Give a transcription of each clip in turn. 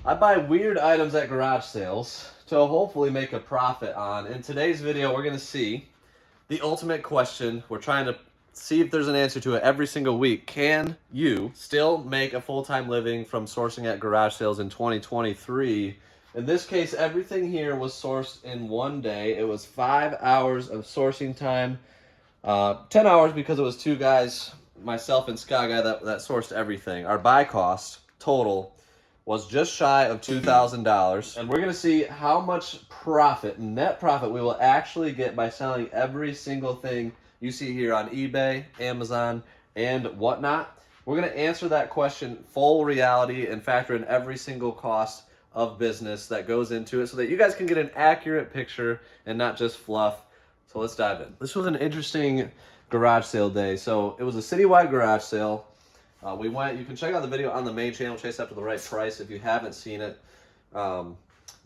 I buy weird items at garage sales to hopefully make a profit on. In today's video, we're going to see the ultimate question. We're trying to see if there's an answer to it every single week. Can you still make a full-time living from sourcing at garage sales in 2023? In this case, everything here was sourced in one day. It was 5 hours of sourcing time. 10 hours because it was two guys, myself and Sky Guy, that sourced everything. Our buy cost total was just shy of $2,000. And we're going to see how much profit, net profit, we will actually get by selling every single thing you see here on eBay, Amazon, and whatnot. We're going to answer that question full reality and factor in every single cost of business that goes into it so that you guys can get an accurate picture and not just fluff. So let's dive in. This was an interesting garage sale day. So it was a citywide garage sale. We went, you can check out the video on the main channel, Chase After the Right Price, if you haven't seen it. But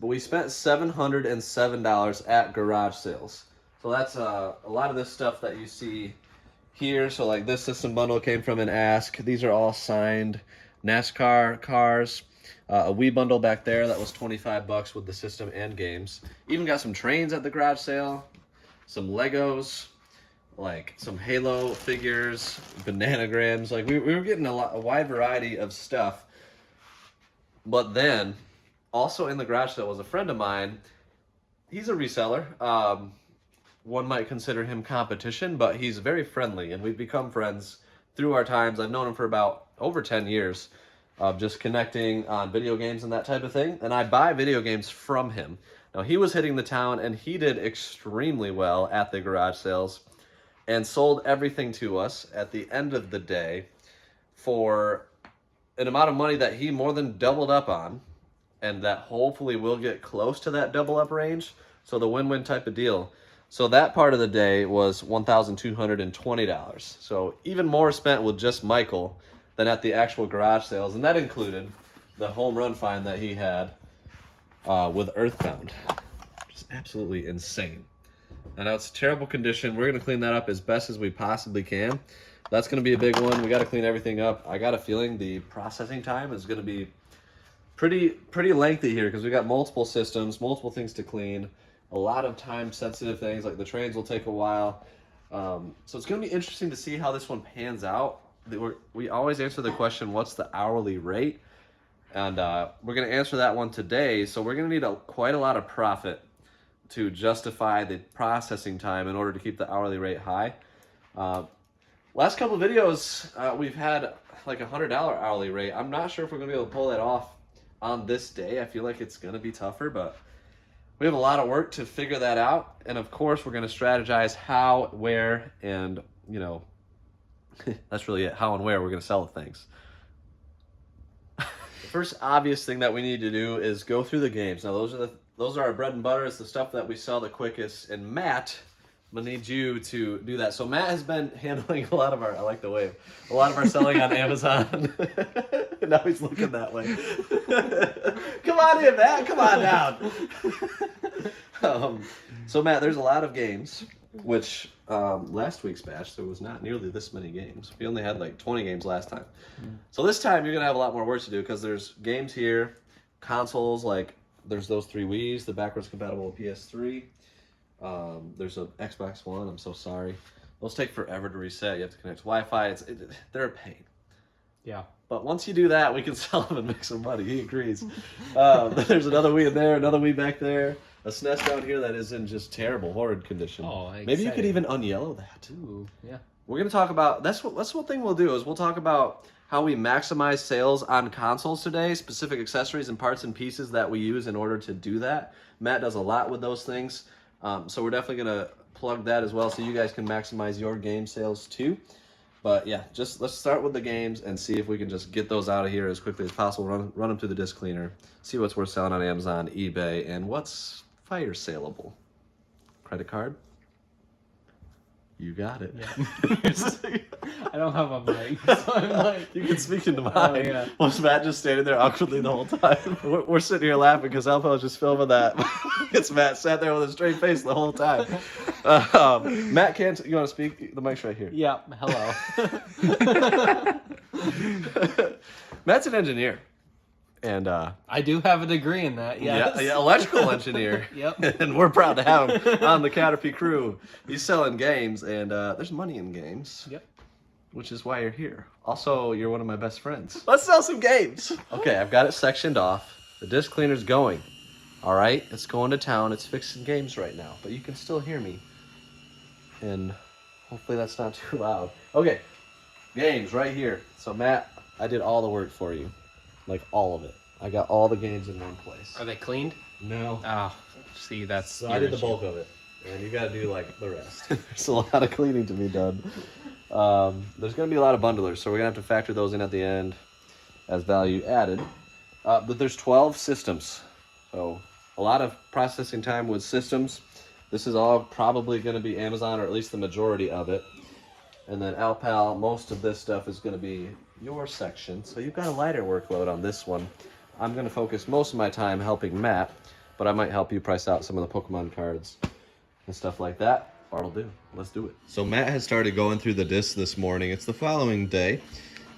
we spent $707 at garage sales. So that's a lot of this stuff that you see here. So like this system bundle came from an Ask. These are all signed NASCAR cars. A Wii bundle back there that was $25 with the system and games. Even got some trains at the garage sale. Some Legos, like some Halo figures, bananagrams. Like we were getting a wide variety of stuff. But then, also in the garage sale was a friend of mine. He's a reseller. One might consider him competition, but he's very friendly, and we've become friends through our times. I've known him for about over 10 years of just connecting on video games and that type of thing. And I buy video games from him. Now, he was hitting the town, and he did extremely well at the garage sales and sold everything to us at the end of the day for an amount of money that he more than doubled up on, and that hopefully will get close to that double up range. So the win-win type of deal. So that part of the day was $1,220. So even more spent with just Michael than at the actual garage sales, and that included the home run find that he had with Earthbound. Just absolutely insane. I know it's a terrible condition. We're going to clean that up as best as we possibly can. That's going to be a big one. We got to clean everything up. I got a feeling the processing time is going to be pretty lengthy here because we got multiple systems, multiple things to clean, a lot of time-sensitive things, like the trains will take a while. So it's going to be interesting to see how this one pans out. We always answer the question, what's the hourly rate? And we're going to answer that one today. So we're going to need quite a lot of profit to justify the processing time in order to keep the hourly rate high. Last couple of videos, we've had like a $100 hourly rate. I'm not sure if we're going to be able to pull that off on this day. I feel like it's going to be tougher, but we have a lot of work to figure that out. And of course, we're going to strategize how, where, and, you know, that's really it. How and where we're going to sell the things. The first obvious thing that we need to do is go through the games. Now, those are our bread and butter. It's the stuff that we sell the quickest. And Matt, I'm going to need you to do that. So Matt has been handling a lot of our, I like the wave, a lot of our selling on Amazon. Now he's looking that way. Come on in, Matt. Come on down. So Matt, there's a lot of games, which last week's batch, there was not nearly this many games. We only had like 20 games last time. So this time you're going to have a lot more work to do because there's games here, consoles, like there's those 3 Wiis, the backwards compatible PS3. There's an Xbox One. I'm so sorry. Those take forever to reset. You have to connect to Wi-Fi. They're a pain. Yeah. But once you do that, we can sell them and make some money. He agrees. There's another Wii in there, another Wii back there. A SNES down here that is in just terrible, horrid condition. Oh, exciting. Maybe you could even unyellow that. Ooh, yeah. We're going to talk about, that's one thing we'll do, is we'll talk about how we maximize sales on consoles today, specific accessories and parts and pieces that we use in order to do that. Matt does a lot with those things. So we're definitely going to plug that as well so you guys can maximize your game sales too. But yeah, just let's start with the games and see if we can just get those out of here as quickly as possible. Run them through the disc cleaner, see what's worth selling on Amazon, eBay, and what's fire saleable. Credit card? You got it. Yeah. I don't have a mic, so I'm like... You can speak into mine. Oh, yeah. Was Matt just standing there awkwardly the whole time? We're sitting here laughing because Alpha was just filming that. It's Matt sat there with a straight face the whole time. Matt, you want to speak? The mic's right here. Yeah, hello. Matt's an engineer. And I do have a degree in that, yes. yeah, electrical engineer. Yep. And we're proud to have him on the CATRP crew. He's selling games, and there's money in games. Yep. Which is why you're here. Also, you're one of my best friends. Let's sell some games. Okay, I've got it sectioned off. The disc cleaner's going. All right, it's going to town. It's fixing games right now, but you can still hear me. And hopefully that's not too loud. Okay, games right here. So Matt, I did all the work for you. Like all of it. I got all the games in one place. Are they cleaned? No. Oh, see, that's. So I did the bulk of it. And you got to do like the rest. There's a lot of cleaning to be done. There's going to be a lot of bundlers, so we're going to have to factor those in at the end as value added. But there's 12 systems. So a lot of processing time with systems. This is all probably going to be Amazon, or at least the majority of it. And then Alpal, most of this stuff is going to be your section. So you've got a lighter workload on this one. I'm going to focus most of my time helping Matt, but I might help you price out some of the Pokemon cards and stuff like that. Or I'll do. Let's do it. So Matt has started going through the discs this morning. It's the following day.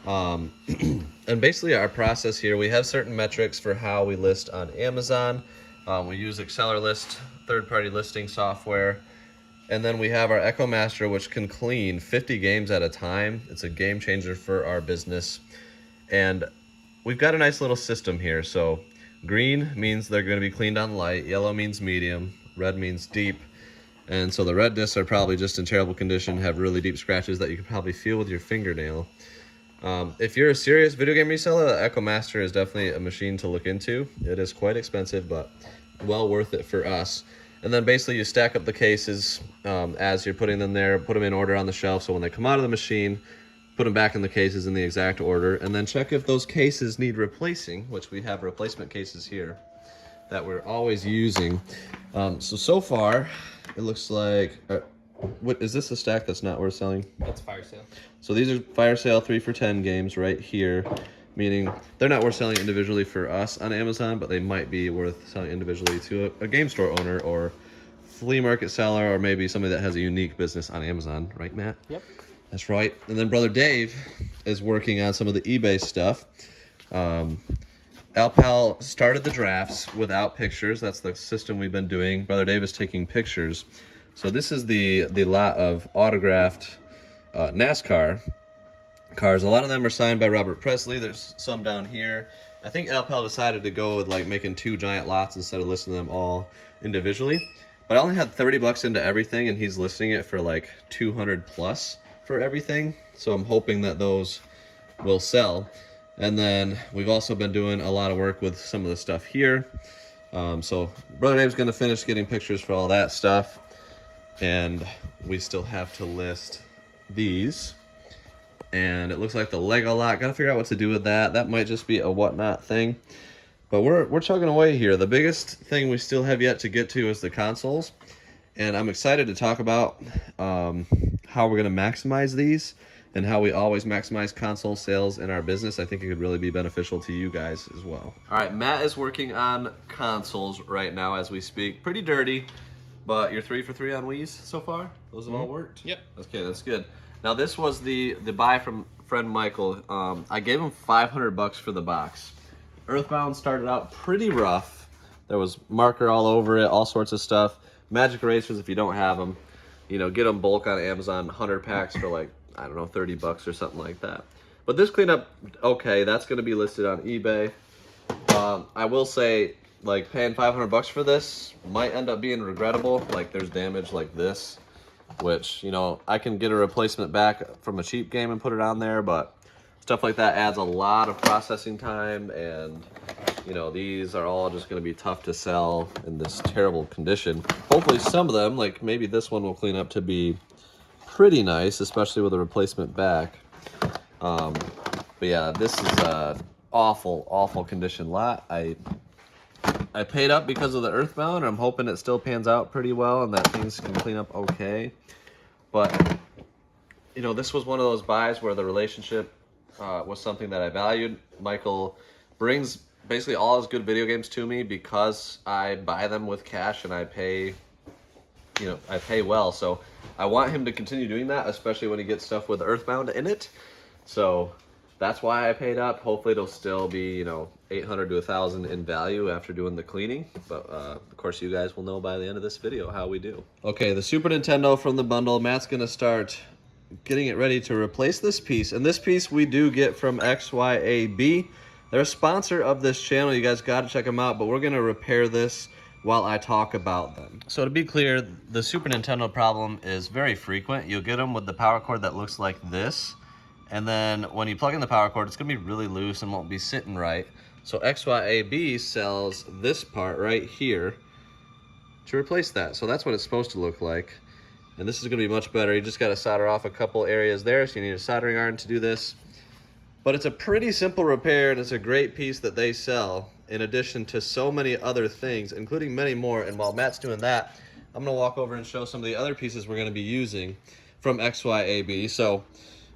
And basically our process here, we have certain metrics for how we list on Amazon. We use AccelerList, third-party listing software. And then we have our Echo Master, which can clean 50 games at a time. It's a game changer for our business. And we've got a nice little system here. So green means they're going to be cleaned on light. Yellow means medium. Red means deep. And so the red discs are probably just in terrible condition, have really deep scratches that you can probably feel with your fingernail. If you're a serious video game reseller, the Echo Master is definitely a machine to look into. It is quite expensive, but well worth it for us. And then basically you stack up the cases as you're putting them there, put them in order on the shelf, so when they come out of the machine, put them back in the cases in the exact order, and then check if those cases need replacing, which we have replacement cases here that we're always using. So far, it looks like, what is this a stack that's not worth selling? That's fire sale. So these are fire sale 3 for $10 games right here, meaning they're not worth selling individually for us on Amazon, but they might be worth selling individually to a game store owner or flea market seller, or maybe somebody that has a unique business on Amazon, right, Matt? Yep. That's right. And then Brother Dave is working on some of the eBay stuff. Alpal started the drafts without pictures. That's the system we've been doing. Brother Dave is taking pictures. So this is the lot of autographed NASCAR cars. A lot of them are signed by Robert Presley. There's some down here. I think Alpal decided to go with like making 2 giant lots instead of listing them all individually. But I only had $30 into everything, and he's listing it for like 200 plus for everything. So I'm hoping that those will sell. And then we've also been doing a lot of work with some of the stuff here. So Brother Dave's going to finish getting pictures for all that stuff. And we still have to list these. And it looks like the Lego lot. Got to figure out what to do with that. That might just be a whatnot thing. But we're chugging away here. The biggest thing we still have yet to get to is the consoles. And I'm excited to talk about how we're going to maximize these and how we always maximize console sales in our business. I think it could really be beneficial to you guys as well. All right, Matt is working on consoles right now as we speak. Pretty dirty, but you're 3 for 3 on Wii's so far? Those have all worked? Yep. Okay, that's good. Now this was the buy from friend Michael. I gave him $500 for the box. Earthbound started out pretty rough. There was marker all over it, all sorts of stuff. Magic erasers, if you don't have them, you know, get them bulk on Amazon, 100 packs for like, I don't know, $30 or something like that. But this cleaned up okay. That's going to be listed on eBay. I will say, like, paying $500 for this might end up being regrettable. Like, there's damage like this, which, you know, I can get a replacement back from a cheap game and put it on there, but stuff like that adds a lot of processing time, and, you know, these are all just going to be tough to sell in this terrible condition. Hopefully some of them, like maybe this one, will clean up to be pretty nice, especially with a replacement back. But yeah, this is a awful condition lot. I paid up because of the Earthbound, and I'm hoping it still pans out pretty well and that things can clean up okay. But, you know, this was one of those buys where the relationship was something that I valued. Michael brings basically all his good video games to me because I buy them with cash and I pay, you know, I pay well. So I want him to continue doing that, especially when he gets stuff with Earthbound in it. So That's why I paid up. Hopefully it'll still be, you know, 800 to 1,000 in value after doing the cleaning. But of course you guys will know by the end of this video how we do. Okay, the Super Nintendo from the bundle. Matt's gonna start getting it ready to replace this piece. And this piece we do get from XYAB. They're a sponsor of this channel. You guys gotta check them out, but we're gonna repair this while I talk about them. So to be clear, the Super Nintendo problem is very frequent. You'll get them with the power cord that looks like this. And then when you plug in the power cord, it's gonna be really loose and won't be sitting right. So XYAB sells this part right here to replace that. So that's what it's supposed to look like. And this is gonna be much better. You just gotta solder off a couple areas there, so you need a soldering iron to do this. But it's a pretty simple repair, and it's a great piece that they sell, in addition to so many other things, including many more. And while Matt's doing that, I'm gonna walk over and show some of the other pieces we're gonna be using from XYAB. So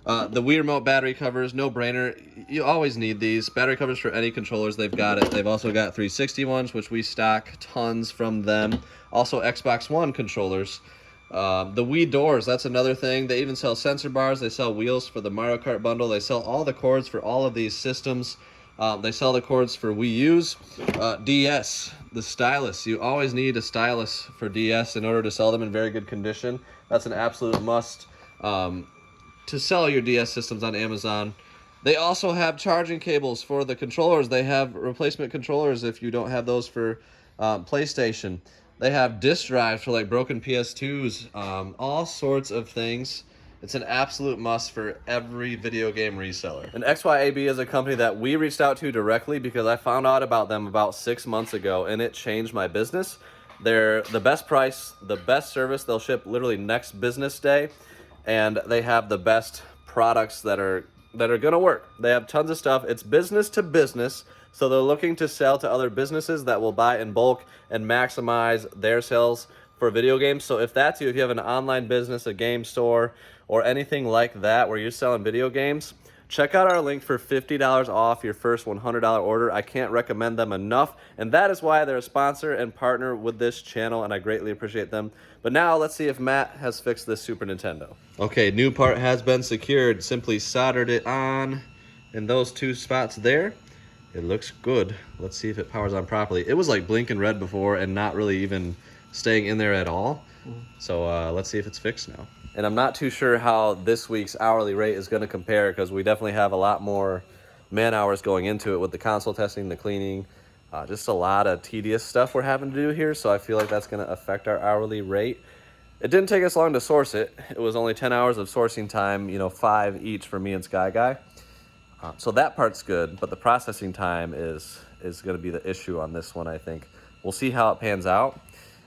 the Wii Remote battery covers, no brainer. You always need these. Battery covers for any controllers, they've got it. They've also got 360 ones, which we stock tons from them. Also Xbox One controllers. The Wii doors, that's another thing. They even sell sensor bars. They sell wheels for the Mario Kart bundle. They sell all the cords for all of these systems. They sell the cords for Wii U's. DS, the stylus. You always need a stylus for DS in order to sell them in very good condition. That's an absolute must to sell your DS systems on Amazon. They also have charging cables for the controllers. They have replacement controllers if you don't have those for PlayStation. They have disk drives for like broken PS2s, all sorts of things. It's an absolute must for every video game reseller. And XYAB is a company that we reached out to directly because I found out about them about 6 months ago, and it changed my business. They're the best price, the best service. They'll ship literally next business day, and they have the best products that are gonna work. They have tons of stuff. It's business to business. So they're looking to sell to other businesses that will buy in bulk and maximize their sales for video games. So if that's you, if you have an online business, a game store, or anything like that where you're selling video games, check out our link for $50 off your first $100 order. I can't recommend them enough, and that is why they're a sponsor and partner with this channel, and I greatly appreciate them. But now let's see if Matt has fixed this Super Nintendo. Okay, new part has been secured. Simply soldered it on in those two spots there. It looks good. Let's see if it powers on properly. It was like blinking red before and not really even staying in there at all. So let's see if it's fixed now. And I'm not too sure how this week's hourly rate is going to compare, because we definitely have a lot more man hours going into it with the console testing, the cleaning, just a lot of tedious stuff we're having to do here. So I feel like that's going to affect our hourly rate. It didn't take us long to source it. It was only 10 hours of sourcing time, you know, 5 each for me and Sky Guy. So that part's good, but the processing time is going to be the issue on this one, I think. We'll see how it pans out.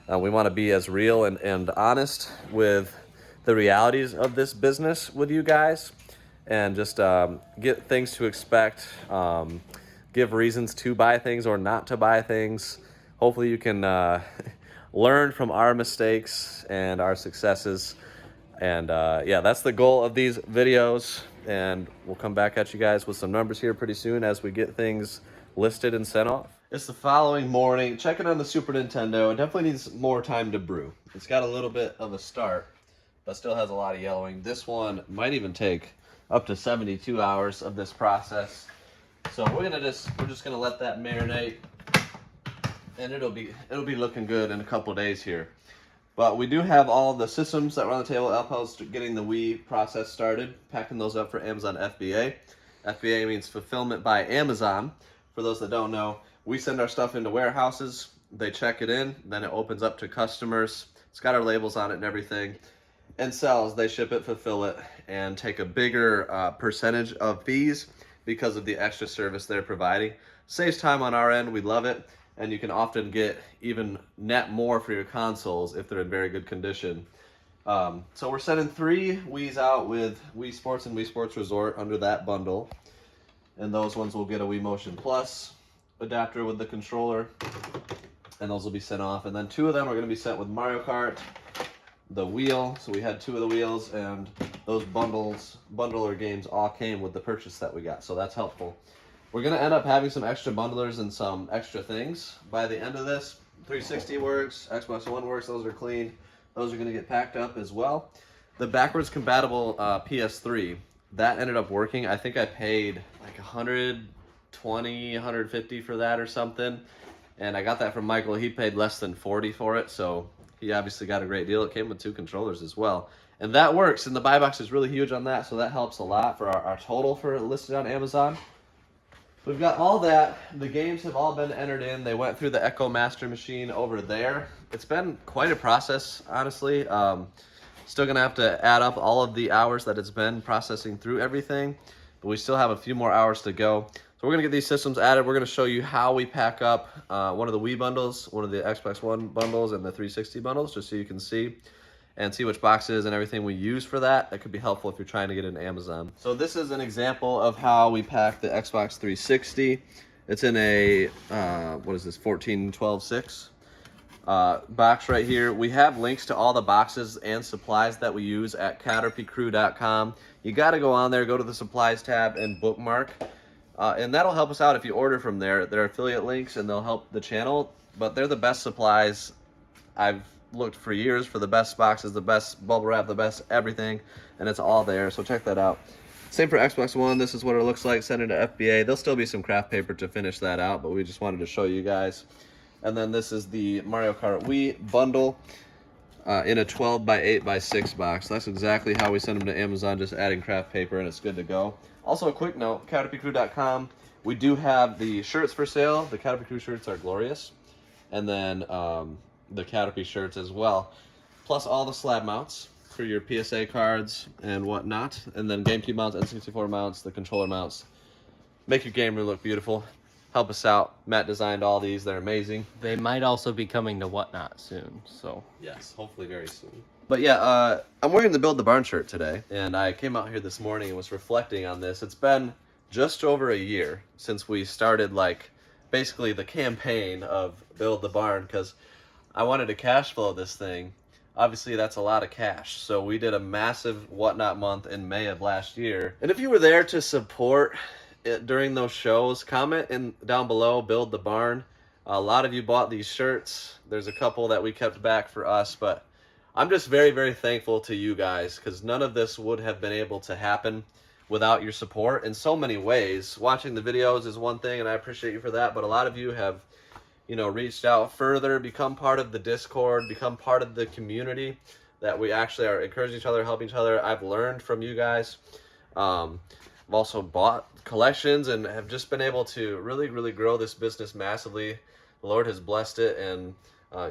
We want to be as real and honest with the realities of this business with you guys, and just get things to expect, give reasons to buy things or not to buy things. Hopefully you can learn from our mistakes and our successes. And yeah, that's the goal of these videos. And we'll come back at you guys with some numbers here pretty soon as we get things listed and sent off. It's the following morning. Checking on the Super Nintendo. It definitely needs more time to brew. It's got a little bit of a start, but still has a lot of yellowing. This one might even take up to 72 hours of this process. So we're just gonna let that marinate, and it'll be looking good in a couple days here. But we do have all the systems that were on the table. Alpel's getting the Wii process started, packing those up for Amazon FBA. FBA means Fulfillment by Amazon. For those that don't know, we send our stuff into warehouses, they check it in, then it opens up to customers. It's got our labels on it and everything. And sells, they ship it, fulfill it, and take a bigger percentage of fees because of the extra service they're providing. Saves time on our end, we love it. And you can often get even net more for your consoles if they're in very good condition. So we're sending 3 Wiis out with Wii Sports and Wii Sports Resort under that bundle. And those ones will get a Wii Motion Plus adapter with the controller. And those will be sent off. And then 2 of them are going to be sent with Mario Kart, the wheel. So we had 2 of the wheels, and those bundler games all came with the purchase that we got. So that's helpful. We're going to end up having some extra bundlers and some extra things by the end of this. 360 works, Xbox One works, those are clean. Those are going to get packed up as well. The backwards compatible PS3 that ended up working. I think I paid like 120, 150 for that or something. And I got that from Michael. He paid less than 40 for it, so he obviously got a great deal. It came with 2 controllers as well. And that works, and the buy box is really huge on that, so that helps a lot for our total for listed on Amazon. We've got all that. The games have all been entered in. They went through the Echo Master machine over there. It's been quite a process, honestly. Still gonna have to add up all of the hours that it's been processing through everything, but we still have a few more hours to go. So we're gonna get these systems added. We're gonna show you how we pack up one of the Wii bundles, one of the Xbox One bundles, and the 360 bundles, just so you can see and see which boxes and everything we use for that. That could be helpful if you're trying to get into Amazon. So this is an example of how we pack the Xbox 360. It's in a, what is this, 14-12-6 box right here. We have links to all the boxes and supplies that we use at CATRPcrew.com. You gotta go on there, go to the supplies tab and bookmark. And that'll help us out if you order from there. They're affiliate links and they'll help the channel, but they're the best supplies. I've looked for years for the best boxes, the best bubble wrap, the best everything, and it's all there, so check that out. Same for Xbox One. This is what it looks like sent into FBA. There'll still be some craft paper to finish that out, but we just wanted to show you guys. And then this is the Mario Kart Wii bundle in a 12x8x6 box. That's exactly how we send them to Amazon, just adding craft paper, and it's good to go. Also, a quick note, CATRPcrew.com, we do have the shirts for sale. The CATRP Crew shirts are glorious. And then the CATRP shirts as well, plus all the slab mounts for your PSA cards and whatnot, and then GameCube mounts, N64 mounts, the controller mounts. Make your game room look beautiful. Help us out. Matt designed all these. They're amazing. They might also be coming to Whatnot soon, so. Yes, hopefully very soon. But yeah, I'm wearing the Build the Barn shirt today, and I came out here this morning and was reflecting on this. It's been just over a year since we started, like, basically the campaign of Build the Barn, because I wanted to cash flow this thing. Obviously, that's a lot of cash. So we did a massive Whatnot month in May of last year. And if you were there to support it during those shows, comment down below, Build the Barn. A lot of you bought these shirts. There's a couple that we kept back for us, but I'm just very, very thankful to you guys, because none of this would have been able to happen without your support in so many ways. Watching the videos is one thing, and I appreciate you for that, but a lot of you have, you know, reached out further, become part of the Discord, become part of the community that we actually are encouraging each other, helping each other. I've learned from you guys. I've also bought collections and have just been able to really, really grow this business massively. The Lord has blessed it, and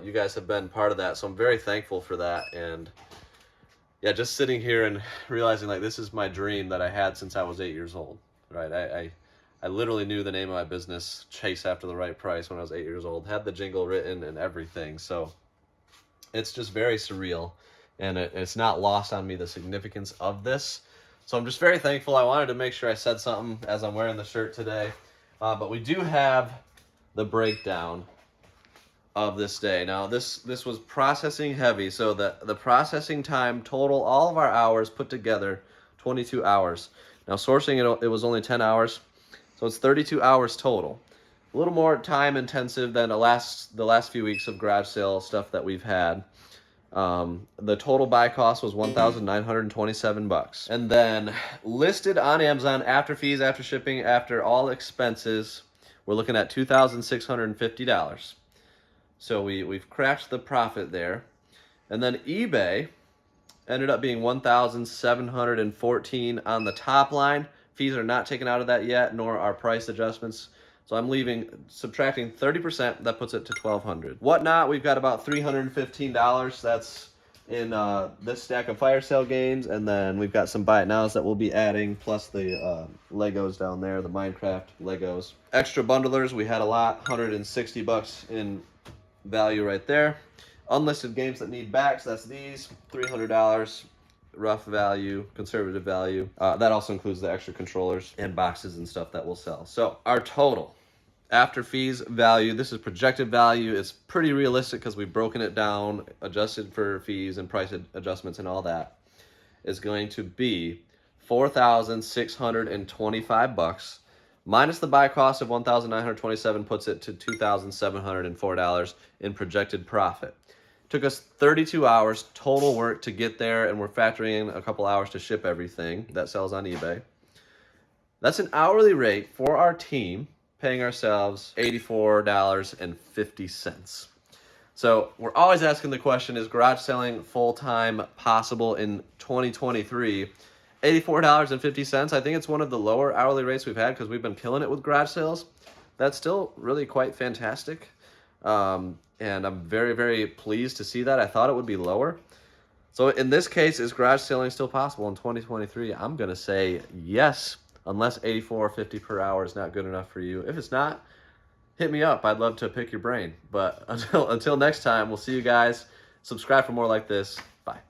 you guys have been part of that. So I'm very thankful for that. And yeah, just sitting here and realizing, like, this is my dream that I had since I was 8 years old, right? I literally knew the name of my business, Chase After the Right Price, when I was 8 years old. Had the jingle written and everything. So it's just very surreal, and it's not lost on me the significance of this. So I'm just very thankful. I wanted to make sure I said something as I'm wearing the shirt today. But we do have the breakdown of this day. Now, this was processing heavy. So the processing time total, all of our hours put together, 22 hours. Now, sourcing, it was only 10 hours. So it's 32 hours total. A little more time intensive than the last few weeks of garage sale stuff that we've had. The total buy cost was $1,927. And then listed on Amazon after fees, after shipping, after all expenses, we're looking at $2,650. So we've cracked the profit there. And then eBay ended up being $1,714 on the top line. Fees are not taken out of that yet, nor are price adjustments. So I'm subtracting 30%, that puts it to $1,200. Whatnot, we've got about $315. That's in this stack of fire sale games, and then we've got some buy it nows that we'll be adding, plus the Legos down there, the Minecraft Legos. Extra bundlers, we had a lot, $160 in value right there. Unlisted games that need backs, that's these, $300. Rough value, conservative value. That also includes the extra controllers and boxes and stuff that we'll sell. So our total after fees value, this is projected value. It's pretty realistic because we've broken it down, adjusted for fees and price adjustments and all that, is going to be $4,625 minus the buy cost of $1,927 puts it to $2,704 in projected profit. Took us 32 hours total work to get there, and we're factoring in a couple hours to ship everything that sells on eBay. That's an hourly rate for our team, paying ourselves $84.50. So we're always asking the question, is garage selling full-time possible in 2023? $84.50, I think it's one of the lower hourly rates we've had because we've been killing it with garage sales. That's still really quite fantastic. And I'm very, very pleased to see that. I thought it would be lower. So in this case, is garage selling still possible in 2023? I'm going to say yes, unless $84.50 per hour is not good enough for you. If it's not, hit me up. I'd love to pick your brain. But until next time, we'll see you guys. Subscribe for more like this. Bye.